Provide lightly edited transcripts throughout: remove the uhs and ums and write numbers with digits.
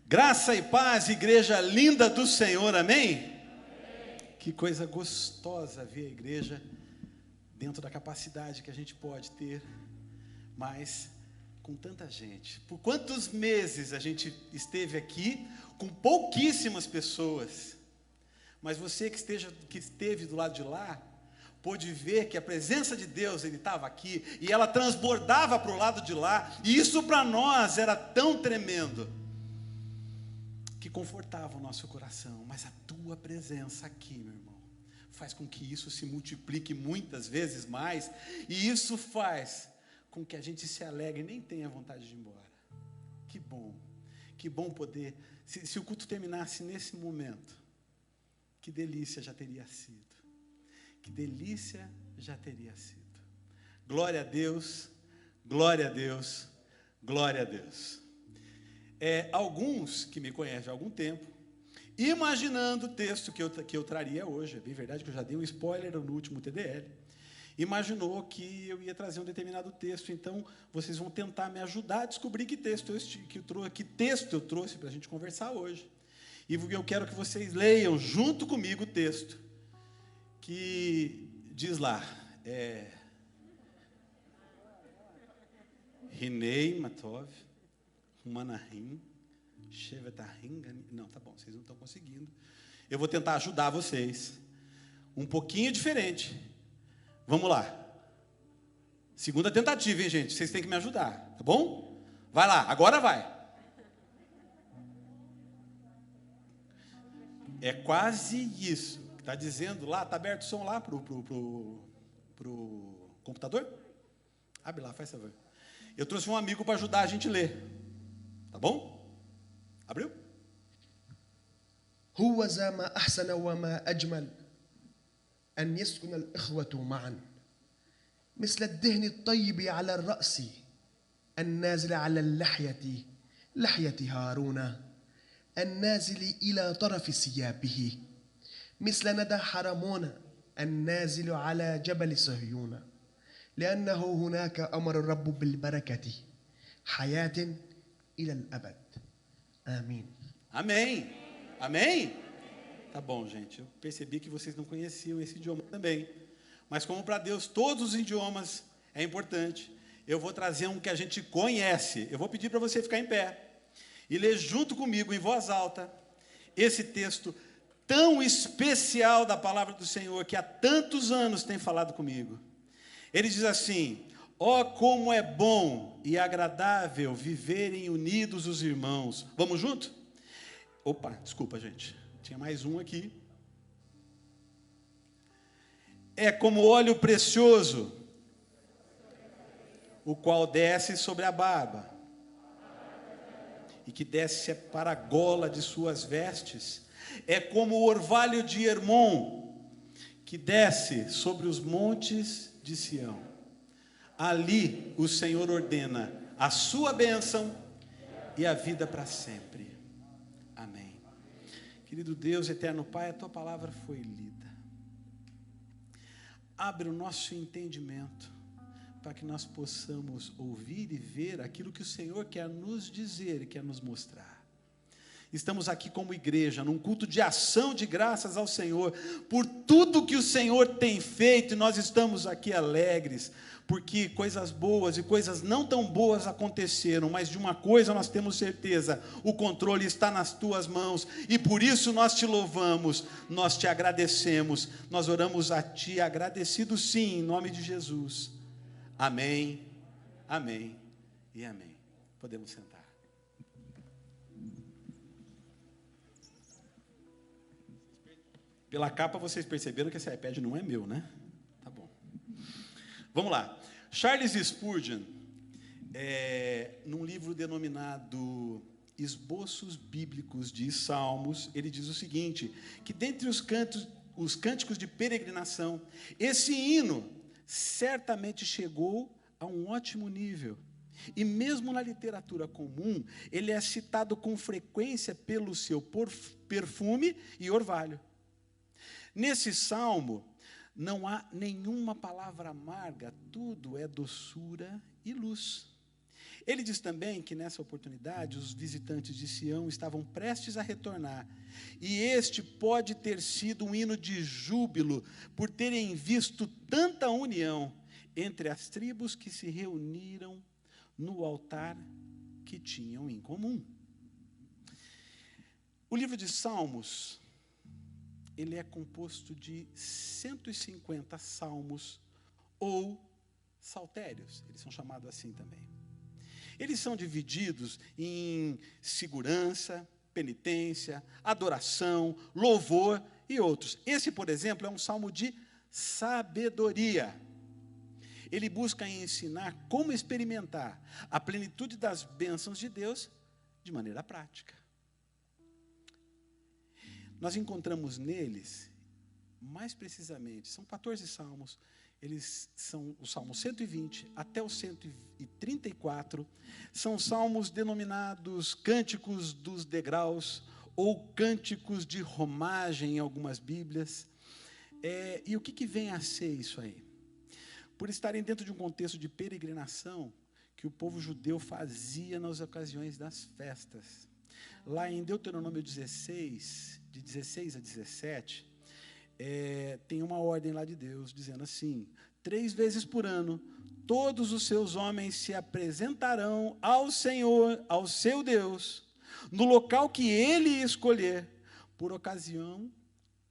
Graça e paz, igreja linda do Senhor, amém? Que coisa gostosa ver a igreja dentro da capacidade que a gente pode ter, mas com tanta gente. Por quantos meses a gente esteve aqui com pouquíssimas pessoas, mas você que esteve do lado de lá, pôde ver que a presença de Deus, Ele estava aqui, e ela transbordava para o lado de lá, e isso para nós era tão tremendo, que confortava o nosso coração. Mas a tua presença aqui, meu irmão, faz com que isso se multiplique muitas vezes mais, e isso faz com que a gente se alegre e nem tenha vontade de ir embora. Que bom poder, se o culto terminasse nesse momento, que delícia já teria sido. Que delícia já teria sido. Glória a Deus, glória a Deus, glória a Deus. Alguns que me conhecem há algum tempo, imaginando o texto que eu traria hoje, é bem verdade que eu já dei um spoiler no último TDL, imaginou que eu ia trazer um determinado texto, então vocês vão tentar me ajudar a descobrir que texto eu trouxe para a gente conversar hoje. E eu quero que vocês leiam junto comigo o texto, que diz lá, Rinei Matov, Manahim, Shevetahim, não, tá bom, vocês não estão conseguindo. Eu vou tentar ajudar vocês. Um pouquinho diferente. Vamos lá. Segunda tentativa, hein, gente? Vocês têm que me ajudar, tá bom? Vai lá, agora vai. É quase isso. Está dizendo lá, está aberto o som lá pro computador? Abre lá, faz favor. Eu trouxe um amigo para ajudar a gente a ler. Tá bom? Abriu? هو ذا ما أحسن وما أجمل أن يسكن الإخوة معا مثل الدهن الطيب على الرأس النازل على اللحية لحية هارون النازل إلى طرف ثيابه مثل ندى حرمون النازل على جبل صهيون لأنه هناك أمر الرب بالبركة حياة إلى الأبد آمين. Amém. Amém? Tá bom, gente. Eu percebi que vocês não conheciam esse idioma também. Mas como para Deus todos os idiomas é importante, eu vou trazer um que a gente conhece. Eu vou pedir para você ficar em pé e ler junto comigo, em voz alta, esse texto tão especial da palavra do Senhor, que há tantos anos tem falado comigo. Ele diz assim: ó, como é bom e agradável viverem unidos os irmãos. Vamos junto? Opa, desculpa, gente. Tinha mais um aqui. É como óleo precioso, o qual desce sobre a barba, e que desce para a gola de suas vestes. É como o orvalho de Hermon, que desce sobre os montes de Sião. Ali o Senhor ordena a sua bênção e a vida para sempre. Amém. Querido Deus, eterno Pai, a tua palavra foi lida. Abre o nosso entendimento para que nós possamos ouvir e ver aquilo que o Senhor quer nos dizer e quer nos mostrar. Estamos aqui como igreja, num culto de ação de graças ao Senhor, por tudo que o Senhor tem feito, e nós estamos aqui alegres, porque coisas boas e coisas não tão boas aconteceram, mas de uma coisa nós temos certeza: o controle está nas tuas mãos, e por isso nós te louvamos, nós te agradecemos, nós oramos a ti, agradecidos sim, em nome de Jesus. Amém, amém e amém. Podemos sentar. Pela capa vocês perceberam que esse iPad não é meu, né? Tá bom. Vamos lá. Charles Spurgeon, num livro denominado Esboços Bíblicos de Salmos, ele diz o seguinte, que dentre os cânticos de peregrinação, esse hino certamente chegou a um ótimo nível. E mesmo na literatura comum, ele é citado com frequência pelo seu perfume e orvalho. Nesse salmo, não há nenhuma palavra amarga, tudo é doçura e luz. Ele diz também que nessa oportunidade os visitantes de Sião estavam prestes a retornar, e este pode ter sido um hino de júbilo por terem visto tanta união entre as tribos que se reuniram no altar que tinham em comum. O livro de Salmos, ele é composto de 150 salmos ou saltérios, eles são chamados assim também. Eles são divididos em segurança, penitência, adoração, louvor e outros. Esse, por exemplo, é um salmo de sabedoria. Ele busca ensinar como experimentar a plenitude das bênçãos de Deus de maneira prática. Nós encontramos neles, mais precisamente, são 14 salmos, eles são o Salmo 120 até o 134, são salmos denominados cânticos dos degraus, ou cânticos de romagem em algumas Bíblias. E o que vem a ser isso aí? Por estarem dentro de um contexto de peregrinação que o povo judeu fazia nas ocasiões das festas. Lá em Deuteronômio 16, de 16 a 17, tem uma ordem lá de Deus, dizendo assim: 3 vezes por ano, todos os seus homens se apresentarão ao Senhor, ao seu Deus, no local que Ele escolher, por ocasião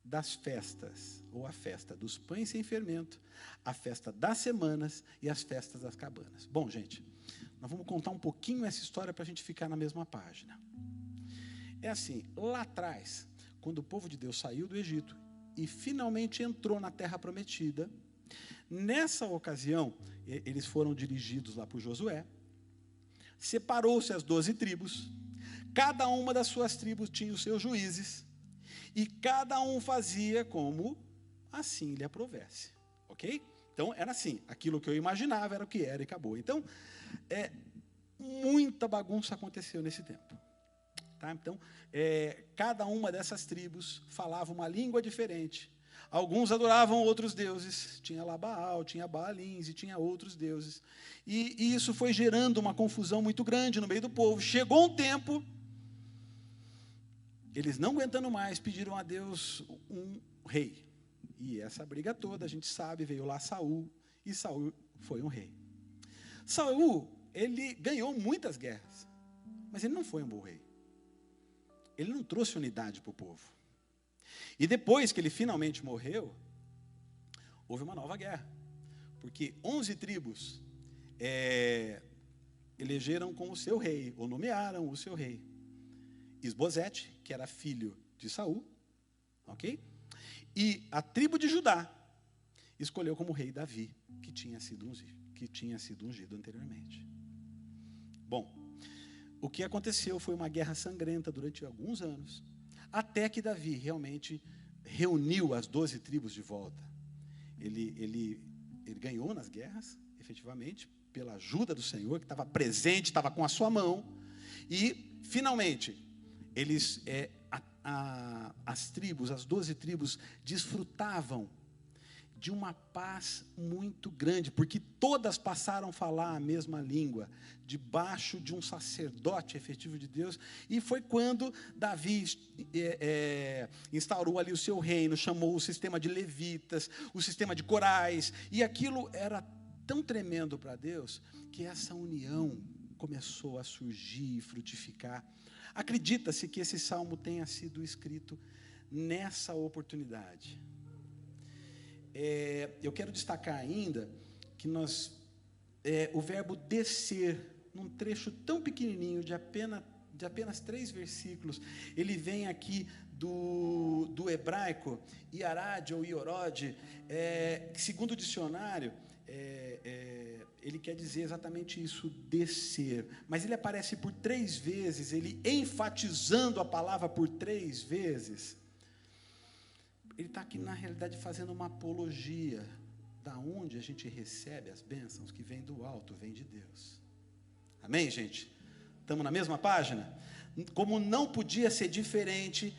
das festas, ou a festa dos pães sem fermento, a festa das semanas e as festas das cabanas. Bom, gente, nós vamos contar um pouquinho essa história para a gente ficar na mesma página. É assim, lá atrás, quando o povo de Deus saiu do Egito e finalmente entrou na terra prometida, nessa ocasião, eles foram dirigidos lá por Josué, separou-se as 12 tribos, cada uma das suas tribos tinha os seus juízes, e cada um fazia como assim lhe aprovesse, ok? Então, era assim, aquilo que eu imaginava era o que era e acabou. Então, muita bagunça aconteceu nesse tempo. Tá? Então, cada uma dessas tribos falava uma língua diferente. Alguns adoravam outros deuses. Tinha lá Baal, tinha Baalins e tinha outros deuses. E isso foi gerando uma confusão muito grande no meio do povo. Chegou um tempo, eles não aguentando mais, pediram a Deus um rei. E essa briga toda, a gente sabe, veio lá Saul, e Saul foi um rei. Saul, ele ganhou muitas guerras, mas ele não foi um bom rei. Ele não trouxe unidade para o povo. E depois que ele finalmente morreu, houve uma nova guerra. Porque 11 tribos elegeram como seu rei, ou nomearam o seu rei. Isbosete, que era filho de Saul, ok? E a tribo de Judá escolheu como rei Davi, que tinha sido ungido anteriormente. Bom, o que aconteceu foi uma guerra sangrenta durante alguns anos, até que Davi realmente reuniu as 12 tribos de volta. Ele ganhou nas guerras, efetivamente, pela ajuda do Senhor, que estava presente, estava com a sua mão, e, finalmente, as tribos, as 12 tribos, desfrutavam de uma paz muito grande, porque todas passaram a falar a mesma língua, debaixo de um sacerdote efetivo de Deus, e foi quando Davi instaurou ali o seu reino, chamou o sistema de levitas, o sistema de corais, e aquilo era tão tremendo para Deus, que essa união começou a surgir e frutificar. Acredita-se que esse salmo tenha sido escrito nessa oportunidade. Eu quero destacar ainda que o verbo descer, num trecho tão pequenininho, de apenas 3 versículos, ele vem aqui do hebraico, iarad ou iorod, segundo o dicionário, ele quer dizer exatamente isso, descer. Mas ele aparece por 3 vezes, ele enfatizando a palavra por 3 vezes. Ele está aqui, na realidade, fazendo uma apologia da onde a gente recebe as bênçãos, que vem do alto, vem de Deus. Amém, gente? Estamos na mesma página? Como não podia ser diferente,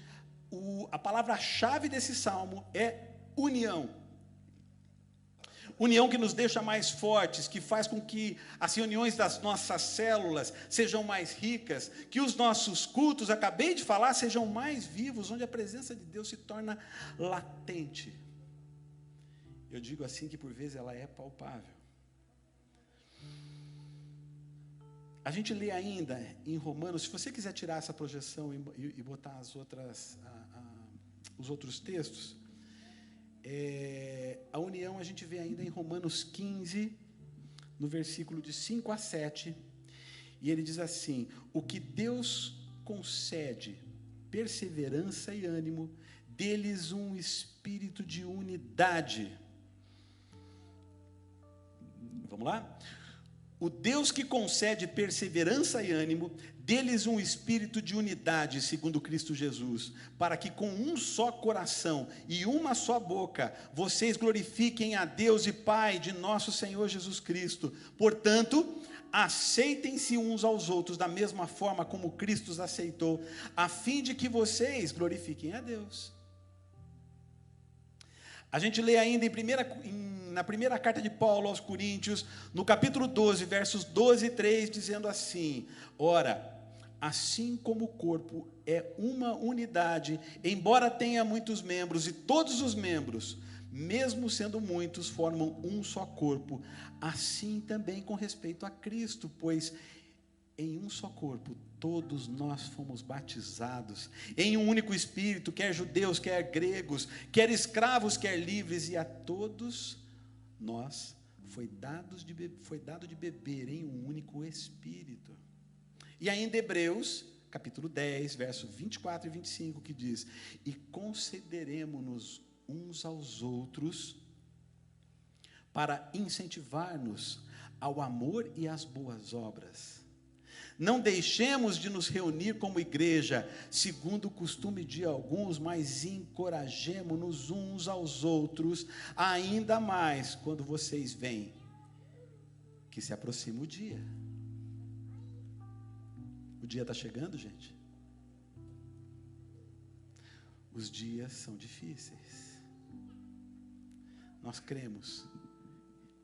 a palavra-chave desse salmo é união. união que nos deixa mais fortes, que faz com que as reuniões das nossas células sejam mais ricas, que os nossos cultos, acabei de falar, sejam mais vivos, onde a presença de Deus se torna latente. Eu digo assim que por vezes ela é palpável. A gente lê ainda em Romanos, se você quiser tirar essa projeção e botar os outros textos, a união a gente vê ainda em Romanos 15, no versículo de 5 a 7, e ele diz assim: o que Deus concede, perseverança e ânimo, deles um espírito de unidade. Vamos lá? O Deus que concede perseverança e ânimo, deles um espírito de unidade, segundo Cristo Jesus, para que com um só coração e uma só boca, vocês glorifiquem a Deus e Pai de nosso Senhor Jesus Cristo. Portanto, aceitem-se uns aos outros da mesma forma como Cristo os aceitou, a fim de que vocês glorifiquem a Deus. A gente lê ainda na primeira carta de Paulo aos Coríntios, no capítulo 12, versos 12 e 3, dizendo assim: ora, assim como o corpo é uma unidade, embora tenha muitos membros, e todos os membros, mesmo sendo muitos, formam um só corpo, assim também com respeito a Cristo, pois em um só corpo todos nós fomos batizados, em um único Espírito, quer judeus, quer gregos, quer escravos, quer livres, e a todos nós foi dado de beber em um único Espírito. E ainda Hebreus, capítulo 10, verso 24 e 25, que diz: e consideremo-nos uns aos outros para incentivar-nos ao amor e às boas obras. Não deixemos de nos reunir como igreja, segundo o costume de alguns, mas encorajemo-nos uns aos outros, ainda mais quando vocês veem que se aproxima o dia. O dia está chegando, gente? Os dias são difíceis. Nós cremos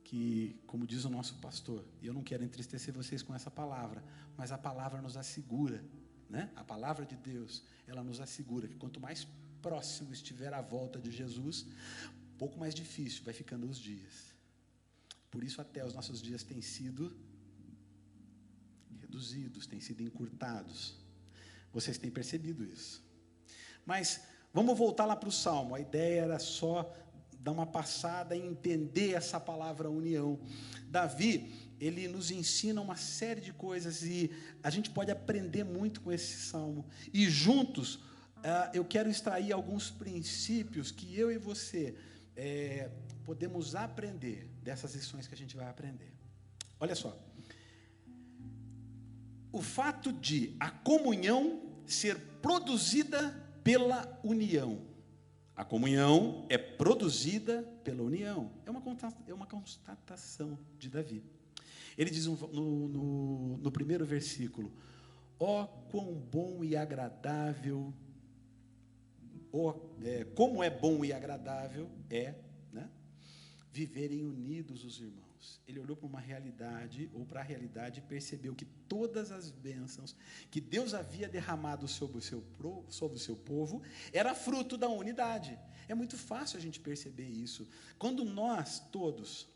que, como diz o nosso pastor, e eu não quero entristecer vocês com essa palavra, mas a palavra nos assegura, né? A palavra de Deus, ela nos assegura que quanto mais próximo estiver a volta de Jesus, pouco mais difícil vai ficando os dias. Por isso até os nossos dias têm sido reduzidos, têm sido encurtados. Vocês têm percebido isso. Mas vamos voltar lá para o Salmo. A ideia era só dar uma passada e entender essa palavra união. Davi, ele nos ensina uma série de coisas e a gente pode aprender muito com esse salmo. E juntos, eu quero extrair alguns princípios que eu e você podemos aprender dessas lições que a gente vai aprender. Olha só. O fato de a comunhão ser produzida pela união. A comunhão é produzida pela união. É uma constatação de Davi. Ele diz no primeiro versículo: ó, quão bom e agradável, como é bom e agradável né, viverem unidos os irmãos. Ele olhou para uma realidade, ou para a realidade, e percebeu que todas as bênçãos que Deus havia derramado sobre o seu povo, era fruto da unidade. É muito fácil a gente perceber isso. Quando nós todos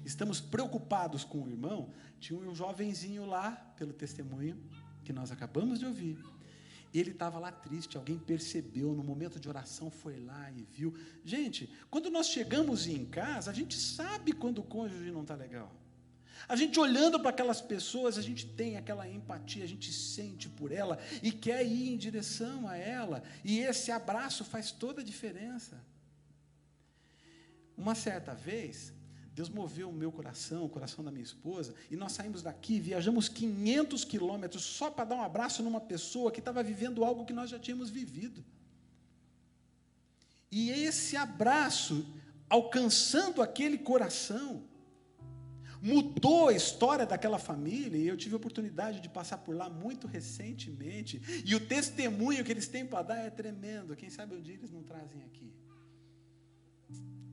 estamos preocupados com o irmão, tinha um jovenzinho lá, pelo testemunho que nós acabamos de ouvir, ele estava lá triste, alguém percebeu, no momento de oração foi lá e viu. Gente, quando nós chegamos em casa, a gente sabe quando o cônjuge não está legal. A gente olhando para aquelas pessoas, a gente tem aquela empatia, a gente sente por ela e quer ir em direção a ela, e esse abraço faz toda a diferença. Uma certa vez, Deus moveu o meu coração, o coração da minha esposa, e nós saímos daqui, viajamos 500 quilômetros só para dar um abraço numa pessoa que estava vivendo algo que nós já tínhamos vivido. E esse abraço, alcançando aquele coração, mudou a história daquela família, e eu tive a oportunidade de passar por lá muito recentemente, e o testemunho que eles têm para dar é tremendo. Quem sabe um dia eles não trazem aqui.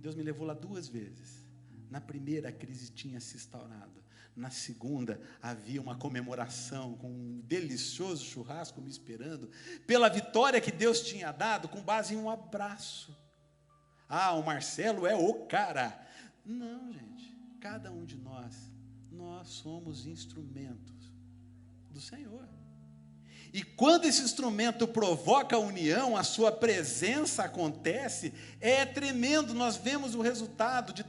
Deus me levou lá 2 vezes. Na primeira, a crise tinha se instaurado. Na segunda, havia uma comemoração com um delicioso churrasco me esperando, pela vitória que Deus tinha dado, com base em um abraço. Ah, o Marcelo é o cara. Não, gente. Cada um de nós somos instrumentos do Senhor. E quando esse instrumento provoca a união, a sua presença acontece, é tremendo. Nós vemos o resultado de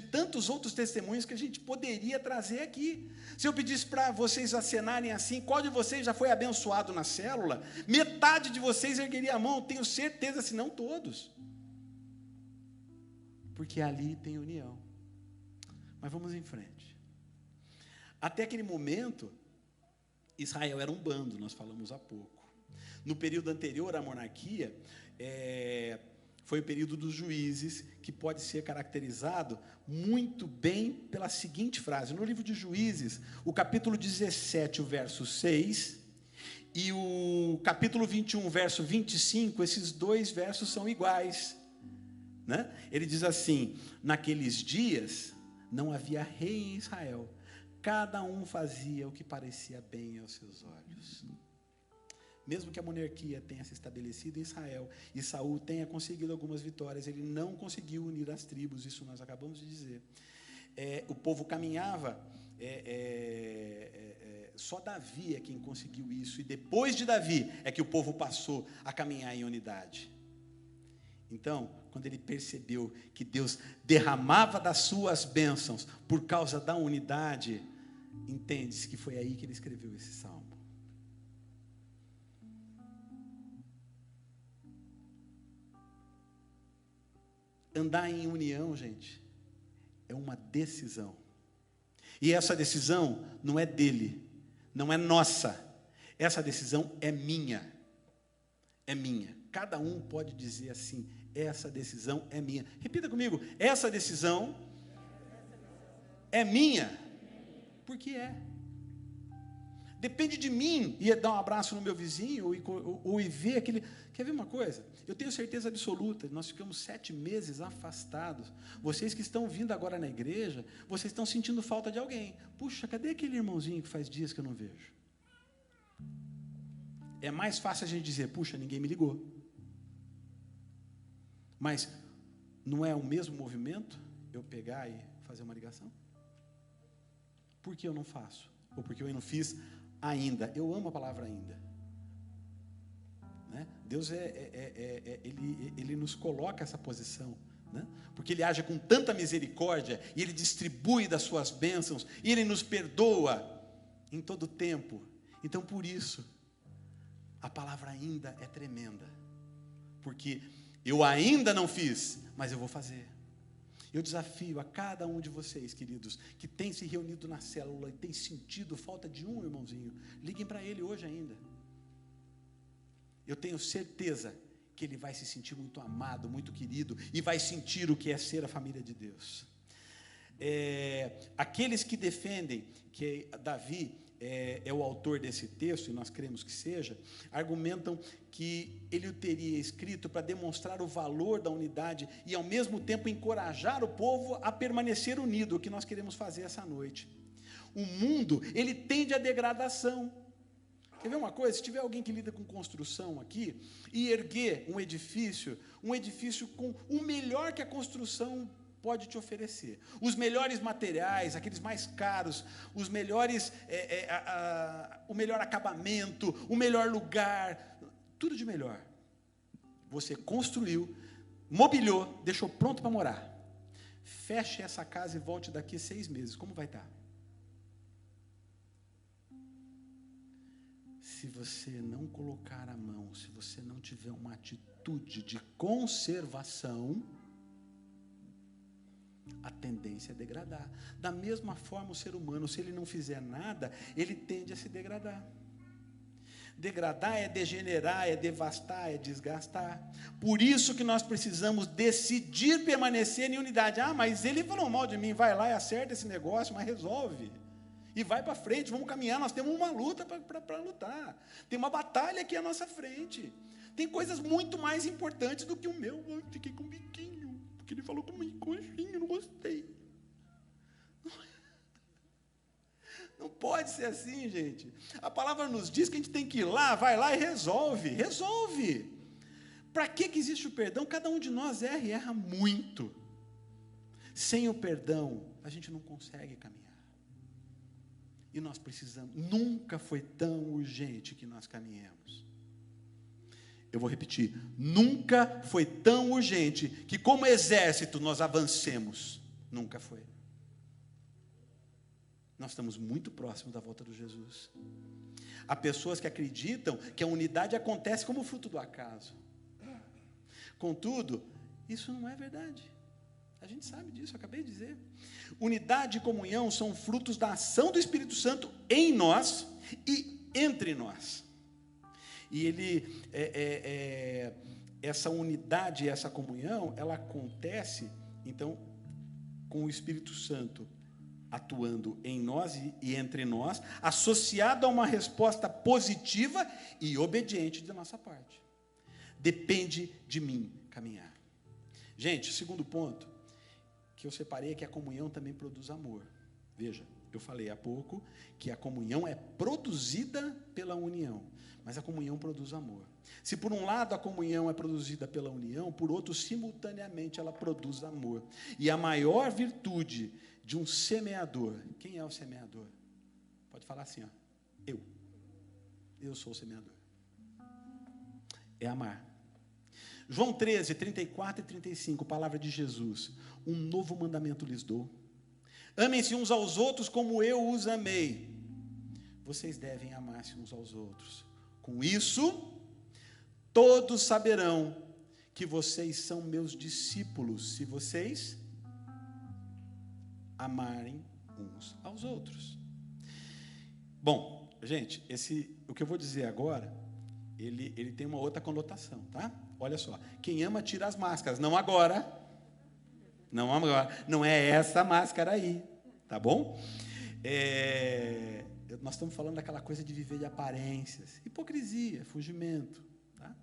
tantos outros testemunhos que a gente poderia trazer aqui. Se eu pedisse para vocês acenarem assim, qual de vocês já foi abençoado na célula? Metade de vocês ergueria a mão, tenho certeza, se não todos. Porque ali tem união. Mas vamos em frente. Até aquele momento, Israel era um bando, nós falamos há pouco. No período anterior à monarquia, foi o período dos juízes, que pode ser caracterizado muito bem pela seguinte frase. No livro de Juízes, o capítulo 17, o verso 6, e o capítulo 21, verso 25, esses dois versos são iguais. Né? Ele diz assim: naqueles dias não havia rei em Israel, cada um fazia o que parecia bem aos seus olhos. Mesmo que a monarquia tenha se estabelecido em Israel e Saul tenha conseguido algumas vitórias, ele não conseguiu unir as tribos, isso nós acabamos de dizer. O povo caminhava, só Davi é quem conseguiu isso, e depois de Davi é que o povo passou a caminhar em unidade. Então, quando ele percebeu que Deus derramava das suas bênçãos por causa da unidade, entende-se que foi aí que ele escreveu esse salmo. Andar em união, gente, é uma decisão. E essa decisão não é dele, não é nossa. Essa decisão é minha. É minha. Cada um pode dizer assim: essa decisão é minha. Repita comigo: essa decisão é minha. Porque é. Depende de mim ir dar um abraço no meu vizinho ou ir ver aquele... Quer ver uma coisa? Eu tenho certeza absoluta, nós ficamos 7 meses afastados. Vocês que estão vindo agora na igreja, vocês estão sentindo falta de alguém. Puxa, cadê aquele irmãozinho que faz dias que eu não vejo? É mais fácil a gente dizer: puxa, ninguém me ligou. Mas não é o mesmo movimento eu pegar e fazer uma ligação? Por que eu não faço? Ou porque eu não fiz ainda? Eu amo a palavra ainda. Né? Deus ele nos coloca essa posição, né? Porque Ele age com tanta misericórdia, e Ele distribui das suas bênçãos, e Ele nos perdoa em todo tempo. Então, por isso, a palavra ainda é tremenda, porque eu ainda não fiz, mas eu vou fazer. Eu desafio a cada um de vocês, queridos, que tem se reunido na célula e tem sentido falta de um irmãozinho, liguem para ele hoje ainda. Eu tenho certeza que ele vai se sentir muito amado, muito querido, e vai sentir o que é ser a família de Deus. Aqueles que defendem que Davi é o autor desse texto, e nós cremos que seja, argumentam que ele o teria escrito para demonstrar o valor da unidade e, ao mesmo tempo, encorajar o povo a permanecer unido, o que nós queremos fazer essa noite. O mundo, ele tende à degradação. Quer ver uma coisa? Se tiver alguém que lida com construção aqui, e erguer um edifício com o melhor que a construção pode te oferecer, os melhores materiais, aqueles mais caros, os melhores, o melhor acabamento, o melhor lugar, tudo de melhor. Você construiu, mobiliou, deixou pronto para morar. Feche essa casa e volte daqui 6 meses. Como vai estar? Se você não colocar a mão, se você não tiver uma atitude de conservação, a tendência é degradar. Da mesma forma, o ser humano, se ele não fizer nada, ele tende a se degradar. Degradar é degenerar, é devastar, é desgastar. Por isso que nós precisamos decidir permanecer em unidade. Ah, mas ele falou mal de mim, vai lá e acerta esse negócio, mas resolve. E vai para frente, vamos caminhar, nós temos uma luta para lutar. Tem uma batalha aqui à nossa frente. Tem coisas muito mais importantes do que o meu. Eu fiquei com um biquinho, porque porque ele falou com anjinho, não gostei. Não pode ser assim, gente. A palavra nos diz que a gente tem que ir lá, vai lá e resolve. Resolve. Para que existe o perdão? Cada um de nós erra e erra muito. Sem o perdão, a gente não consegue caminhar. E nós precisamos, nunca foi tão urgente que nós caminhemos. Eu vou repetir, nunca foi tão urgente que como exército nós avancemos. Nunca foi. Nós estamos muito próximos da volta de Jesus. Há pessoas que acreditam que a unidade acontece como fruto do acaso. Contudo, isso não é verdade. A gente sabe disso, eu acabei de dizer. Unidade e comunhão são frutos da ação do Espírito Santo em nós e entre nós. E essa unidade, essa comunhão, ela acontece, então, com o Espírito Santo atuando em nós e entre nós, associado a uma resposta positiva e obediente da nossa parte. Depende de mim caminhar. Gente, o segundo ponto que eu separei é que a comunhão também produz amor. Veja, eu falei há pouco que a comunhão é produzida pela união, mas a comunhão produz amor. Se por um lado a comunhão é produzida pela união, por outro, simultaneamente ela produz amor. E a maior virtude de um semeador, quem é o semeador? Pode falar assim, ó, eu sou o semeador. É amar. João 13, 34 e 35, palavra de Jesus. Um novo mandamento lhes dou. Amem-se uns aos outros como eu os amei. Vocês devem amar-se uns aos outros. Com isso, todos saberão que vocês são meus discípulos, se vocês amarem uns aos outros. Bom, gente, o que eu vou dizer agora, ele tem uma outra conotação, tá? Olha só, quem ama tira as máscaras, não agora, não é essa máscara aí, tá bom? Nós estamos falando daquela coisa de viver de aparências, hipocrisia, fugimento, tá?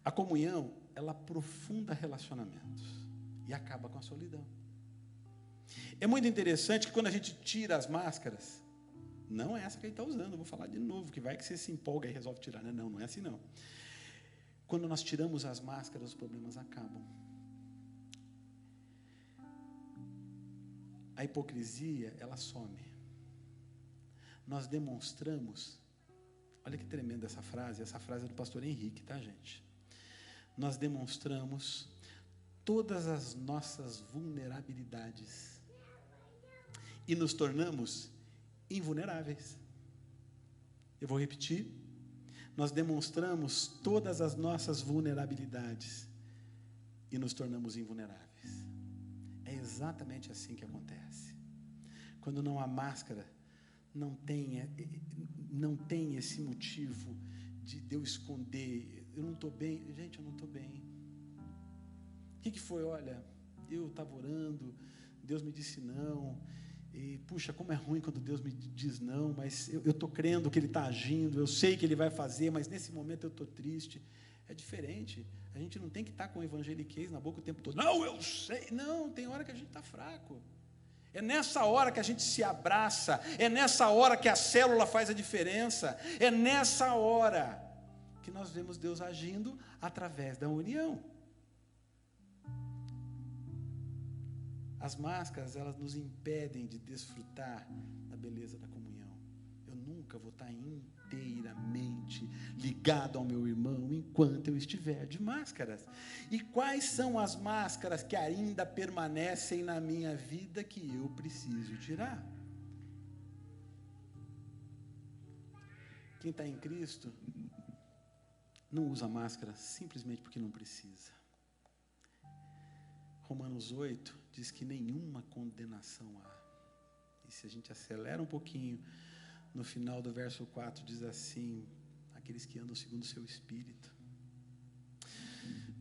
A comunhão, ela aprofunda relacionamentos e acaba com a solidão. É muito interessante que quando a gente tira as máscaras, não é essa que a gente está usando, eu vou falar de novo, que vai que você se empolga e resolve tirar, né? Não é assim não. Quando nós tiramos as máscaras, os problemas acabam. A hipocrisia, ela some. Nós demonstramos, olha que tremenda essa frase é do pastor Henrique, tá, gente? Nós demonstramos todas as nossas vulnerabilidades e nos tornamos invulneráveis. Eu vou repetir. Nós demonstramos todas as nossas vulnerabilidades e nos tornamos invulneráveis. É exatamente assim que acontece. Quando não há máscara, não tem esse motivo de eu esconder. Eu não estou bem. Gente, eu não estou bem. O que foi? Olha, eu estava orando, Deus me disse não. E, puxa, como é ruim quando Deus me diz não, mas eu estou crendo que Ele está agindo, eu sei que Ele vai fazer, mas nesse momento eu estou triste. É diferente. A gente não tem que estar com o evangeliquez na boca o tempo todo. Não, eu sei. Não, tem hora que a gente está fraco. É nessa hora que a gente se abraça, é nessa hora que a célula faz a diferença, é nessa hora que nós vemos Deus agindo através da união. As máscaras, elas nos impedem de desfrutar da beleza da comunhão. Eu nunca vou estar inteiramente ligado ao meu irmão enquanto eu estiver de máscaras. E quais são as máscaras que ainda permanecem na minha vida que eu preciso tirar? Quem está em Cristo não usa máscara simplesmente porque não precisa. Romanos 8 diz que nenhuma condenação há. E se a gente acelera um pouquinho, no final do verso 4 diz assim: aqueles que andam segundo o seu espírito.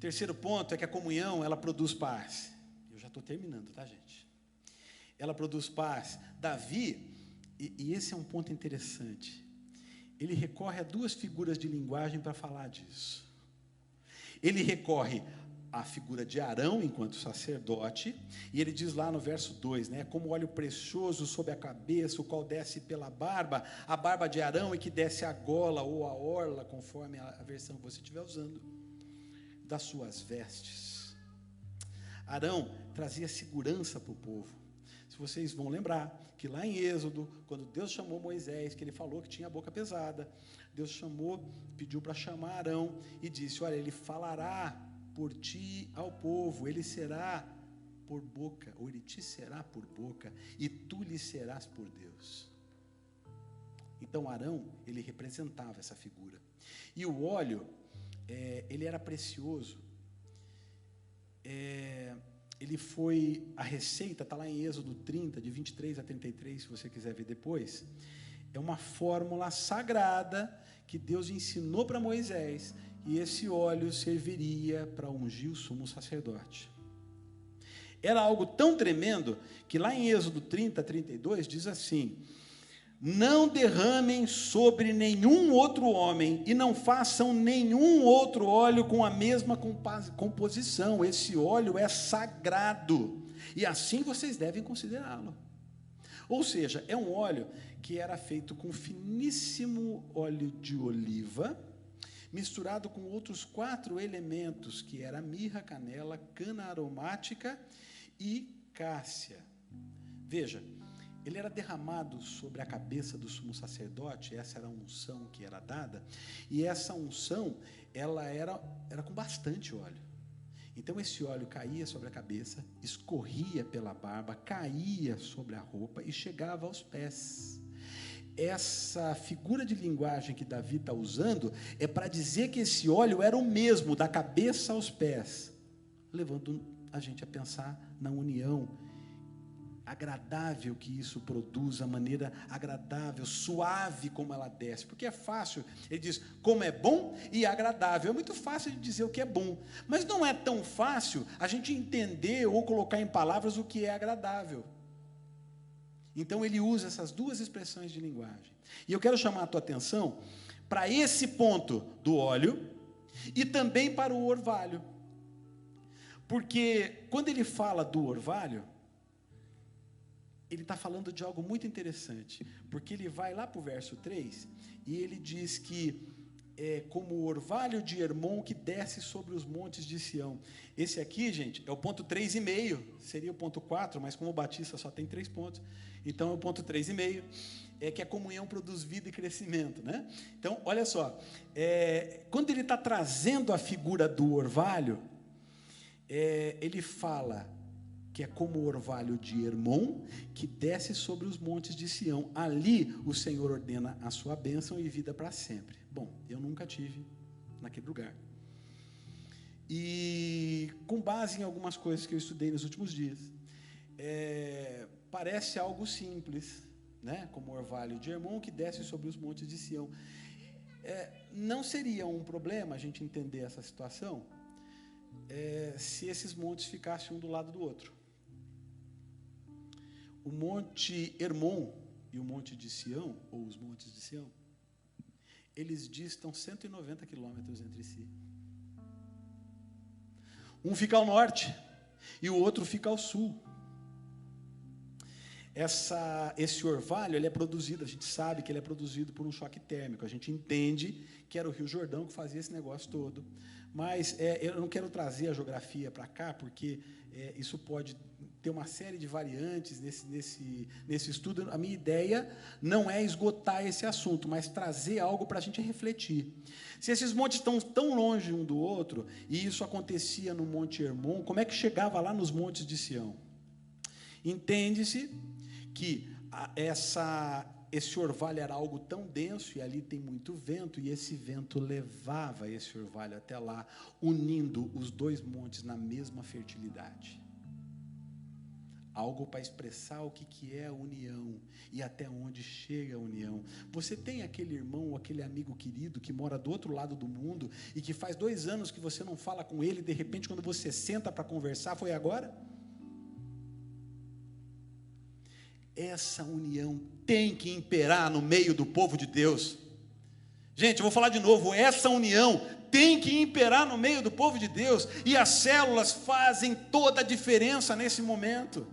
Terceiro ponto é que a comunhão, ela produz paz. Eu já estou terminando, tá, gente? Ela produz paz. Davi, e esse é um ponto interessante, ele recorre a duas figuras de linguagem para falar disso. Ele recorre a figura de Arão enquanto sacerdote, e ele diz lá no verso 2, né, como óleo precioso sobre a cabeça, o qual desce pela barba, a barba de Arão e que desce a gola ou a orla, conforme a versão que você estiver usando, das suas vestes. Arão trazia segurança para o povo. Se vocês vão lembrar que lá em Êxodo, quando Deus chamou Moisés, que ele falou que tinha a boca pesada, Deus chamou, pediu para chamar Arão e disse, olha, ele falará por ti ao povo, ele será por boca, ou ele te será por boca, e tu lhe serás por Deus. Então Arão, ele representava essa figura. E o óleo, ele era precioso. Ele foi, a receita está lá em Êxodo 30, de 23 a 33, se você quiser ver depois. É uma fórmula sagrada que Deus ensinou para Moisés, e esse óleo serviria para ungir o sumo sacerdote. Era algo tão tremendo que lá em Êxodo 30, 32, diz assim, não derramem sobre nenhum outro homem e não façam nenhum outro óleo com a mesma composição. Esse óleo é sagrado e assim vocês devem considerá-lo. Ou seja, é um óleo que era feito com finíssimo óleo de oliva, misturado com outros 4 elementos, que era mirra, canela, cana aromática e cássia. Veja, ele era derramado sobre a cabeça do sumo sacerdote, essa era a unção que era dada, e essa unção, ela era com bastante óleo. Então esse óleo caía sobre a cabeça, escorria pela barba, caía sobre a roupa e chegava aos pés. Essa figura de linguagem que Davi está usando é para dizer que esse óleo era o mesmo, da cabeça aos pés, levando a gente a pensar na união agradável que isso produz, a maneira agradável, suave como ela desce, porque é fácil, ele diz, como é bom e agradável, é muito fácil de dizer o que é bom, mas não é tão fácil a gente entender ou colocar em palavras o que é agradável. Então ele usa essas 2 expressões de linguagem, e eu quero chamar a tua atenção para esse ponto do óleo, e também para o orvalho, porque quando ele fala do orvalho, ele está falando de algo muito interessante, porque ele vai lá para o verso 3, e ele diz que é como o orvalho de Hermon que desce sobre os montes de Sião. Esse aqui, gente, é o ponto 3,5, seria o ponto 4, mas como o Batista só tem 3 pontos, então é o ponto 3,5, que a comunhão produz vida e crescimento, né? Então, olha só, quando ele está trazendo a figura do orvalho, ele fala que é como o orvalho de Hermon, que desce sobre os montes de Sião. Ali o Senhor ordena a sua bênção e vida para sempre. Bom, eu nunca tive naquele lugar. E com base em algumas coisas que eu estudei nos últimos dias, parece algo simples, né? Como o orvalho de Hermon, que desce sobre os montes de Sião. Não seria um problema a gente entender essa situação se esses montes ficassem um do lado do outro. O Monte Hermon e o Monte de Sião, ou os montes de Sião, eles distam 190 quilômetros entre si. Um fica ao norte e o outro fica ao sul. Esse orvalho, ele é produzido, a gente sabe que ele é produzido por um choque térmico, a gente entende que era o Rio Jordão que fazia esse negócio todo, mas eu não quero trazer a geografia para cá, porque isso pode ter uma série de variantes nesse estudo. A minha ideia não é esgotar esse assunto, mas trazer algo para a gente refletir. Se esses montes estão tão longe um do outro, e isso acontecia no Monte Hermon, como é que chegava lá nos montes de Sião? Entende-se que esse orvalho era algo tão denso, e ali tem muito vento, e esse vento levava esse orvalho até lá, unindo os 2 montes na mesma fertilidade. Algo para expressar o que é a união e até onde chega a união. Você tem aquele irmão ou aquele amigo querido que mora do outro lado do mundo e que faz 2 anos que você não fala com ele, e de repente quando você senta para conversar, foi agora? Essa união tem que imperar no meio do povo de Deus. Gente, eu vou falar de novo, essa união tem que imperar no meio do povo de Deus, e as células fazem toda a diferença nesse momento.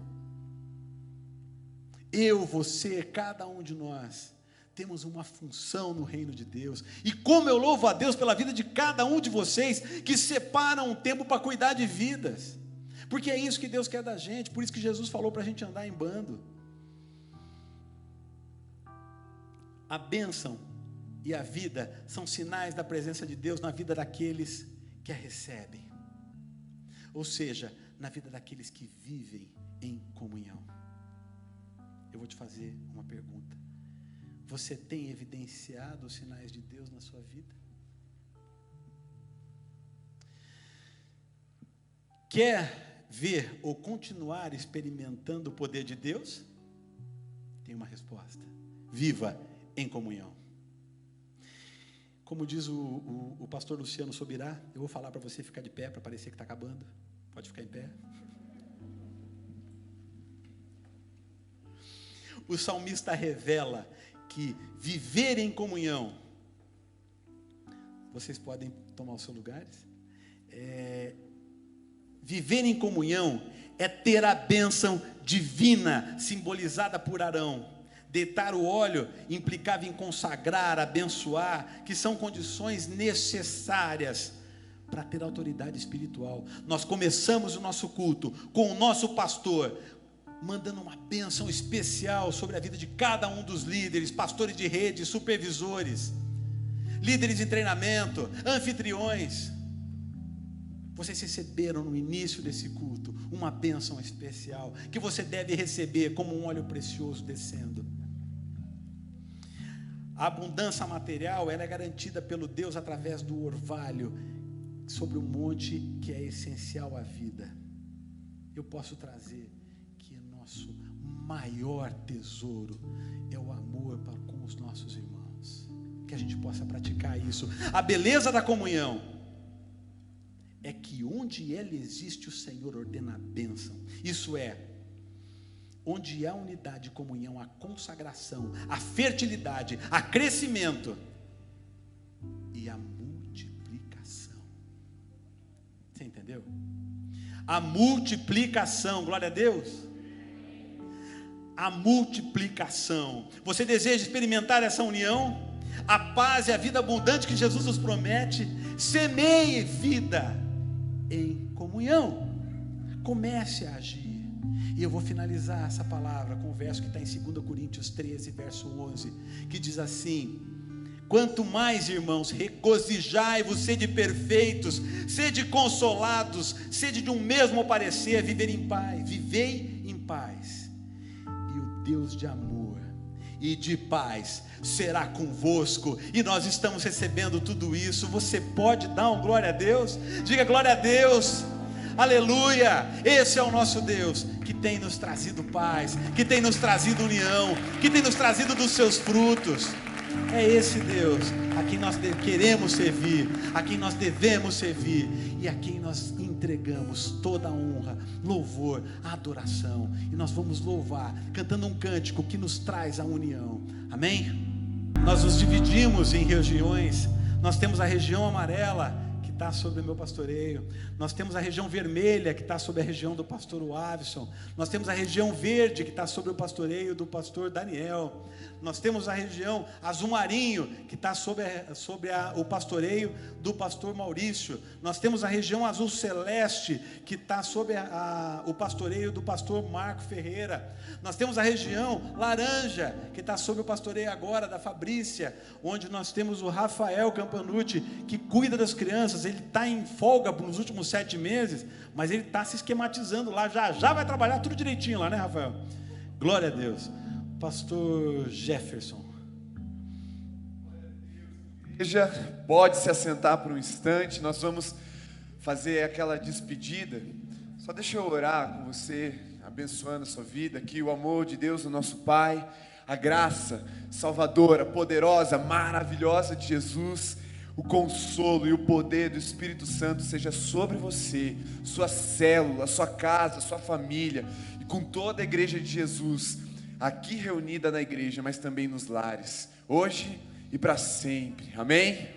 Eu, você, cada um de nós temos uma função no reino de Deus, e como eu louvo a Deus pela vida de cada um de vocês, que separam um tempo para cuidar de vidas, porque é isso que Deus quer da gente, por isso que Jesus falou para a gente andar em bando. A bênção e a vida são sinais da presença de Deus na vida daqueles que a recebem, ou seja, na vida daqueles que vivem em comunhão. Eu vou te fazer uma pergunta: você tem evidenciado os sinais de Deus na sua vida? Quer ver ou continuar experimentando o poder de Deus? Tem uma resposta: viva em comunhão. Como diz o pastor Luciano Sobirá, eu vou falar para você ficar de pé, para parecer que está acabando. Pode ficar em pé. O salmista revela que viver em comunhão, vocês podem tomar os seus lugares, viver em comunhão é ter a bênção divina simbolizada por Arão. Deitar o óleo implicava em consagrar, abençoar, que são condições necessárias para ter autoridade espiritual. Nós começamos o nosso culto com o nosso pastor mandando uma bênção especial sobre a vida de cada um dos líderes, pastores de rede, supervisores, líderes em treinamento, anfitriões. Vocês receberam no início desse culto uma bênção especial, que você deve receber como um óleo precioso descendo. A abundância material, ela é garantida pelo Deus através do orvalho, sobre o monte que é essencial à vida. Eu posso trazer que nosso maior tesouro é o amor para com os nossos irmãos, que a gente possa praticar isso. A beleza da comunhão é que onde ela existe, o Senhor ordena a bênção. Isso é, onde há unidade e comunhão, a consagração, a fertilidade, a crescimento e a multiplicação. Você entendeu? A multiplicação, glória a Deus. A multiplicação. Você deseja experimentar essa união? A paz e a vida abundante que Jesus nos promete? Semeie vida em comunhão. Comece a agir. E eu vou finalizar essa palavra com o verso que está em 2 Coríntios 13, verso 11, que diz assim: quanto mais, irmãos, regozijai-vos, sede perfeitos, sede consolados, sede de um mesmo parecer, vivei em paz, e o Deus de amor e de paz será convosco. E nós estamos recebendo tudo isso. Você pode dar um glória a Deus? Diga glória a Deus. Aleluia, esse é o nosso Deus, que tem nos trazido paz, que tem nos trazido união, que tem nos trazido dos seus frutos. É esse Deus a quem nós queremos servir, a quem nós devemos servir, e a quem nós entregamos toda a honra, louvor, adoração. E nós vamos louvar, cantando um cântico que nos traz a união. Amém? Nós nos dividimos em regiões. Nós temos a região amarela, que está sobre o meu pastoreio. Nós temos a região vermelha, que está sobre a região do pastor Wavison. Nós temos a região verde, que está sobre o pastoreio do pastor Daniel. Nós temos a região azul marinho, que está sobre o pastoreio do pastor Maurício. Nós temos a região azul celeste, que está sobre o pastoreio do pastor Marco Ferreira. Nós temos a região laranja, que está sobre o pastoreio agora da Fabrícia, onde nós temos o Rafael Campanucci, que cuida das crianças. Ele está em folga nos últimos 7 meses, mas ele está se esquematizando lá, já vai trabalhar tudo direitinho lá, né, Rafael? Glória a Deus. Pastor Jefferson. Igreja, pode se assentar por um instante. Nós vamos fazer aquela despedida. Só deixa eu orar com você, abençoando a sua vida, que o amor de Deus, o nosso Pai, a graça salvadora, poderosa, maravilhosa de Jesus, o consolo e o poder do Espírito Santo seja sobre você, sua célula, sua casa, sua família, e com toda a igreja de Jesus, aqui reunida na igreja, mas também nos lares, hoje e para sempre. Amém?